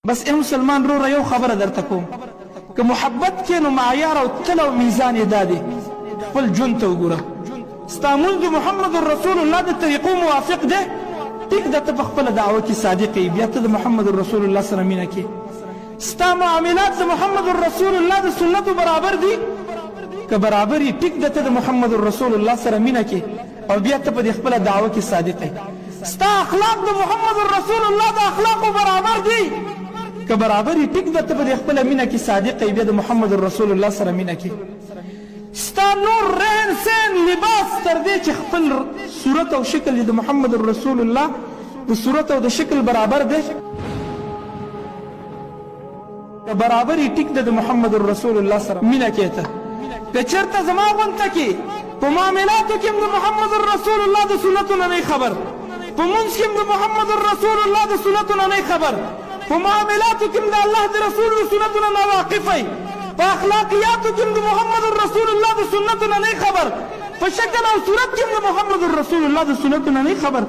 بس اے مسلمان رو یو خبر درته کوم که محبت کې نو معیار او تل او میزان یې دا دی خپل ژوند ته وګوره ستا مونځ محمد رسول الله د طریقو موافق دی ټیک ده ته په خپله دعوه کې صادق یې بیا ته د محمد رسول الله سره مینه کې ستا معاملات د محمد رسول الله د سنتو برابر دي که برابر یې ټیک ده ته د محمد رسول الله سره مینه کې او بیا ته په دې خپله دعوه کې صادق یې ستا اخلاق د محمد رسول الله د اخلاقو برابر دي که برابر یې ټیک ده ته په دې خپله مینه کې صادق یې بیا د محمد رسول الله سره مینه کې ستا نور رهن سین لباس تر دې چې خپل صورت او شکل د محمد رسول الله د صورت او د شکل برابر دی که برابر یې ټیک ده د محمد رسول الله سره مینه کې ته که چېرته زما غونته کې په معاملاتو کې هم د محمد رسول الله د سنتو نه نه خبر په مونځ کې هم د محمد رسول الله د سنتو نه نه خبر په معاملاتو کې هم د الله د رسول د سنتو نه ناواقف وی په اخلاقیاتو کې هم د محمد رسول الله د سنتو نه نه خبر په شکل او صورت کې هم د محمد رسول الله د سنتو نه نه خبر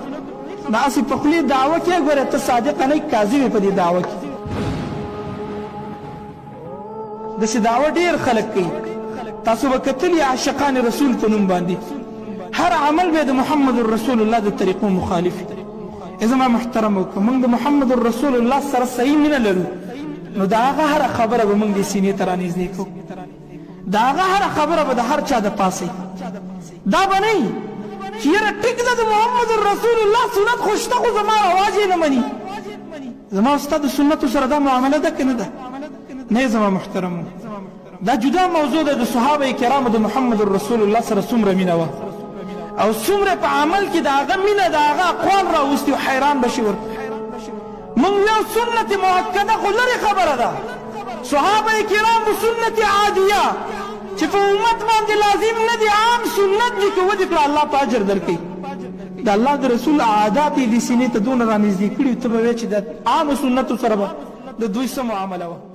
داسې په خولې دعوه کې ګوره ته صادقه نه کاذب یې په دې دعوه کې داسې دعوه ډېر خلک کوي تاسو به کتلي عاشقان رسول په نوم باندې هر عمل به د محمد رسول الله د طریقو مخالف زما محترم وکړه موږ د محمد رسول الله سره صحیح مینه لرو نو د هغه هره خبره به موږ د سینې ته رانږدې کوو د هغه هره خبره به د هر چا د پاسې دا به نه وي چې یاره ټیک ده د محمد رسول الله سنت خو شته خو زما رواج یې نه مني زما او ستا د سنتو سره دا معامله ده که نه ده نه زما محترم دا جدا موضوع ده د صحابه کرامو د محمد رسول الله سره څومره مینه وه او څومره په عمل کې د هغه مینه د هغه اقوال راوستي او حیران به شي ورته موږ یو سنت مؤکده خو لرې خبره ده صحابه کرام سنت عادیه چې په امت باندې لازم نه دي عام سنت دي که ودې کړه الله په اجر درکوي د الله د رسول عادات یې دې سینې ته دونه رانږدې کړي ته به وایې چې د عامو سنتو سره به د دوی څه معامله وه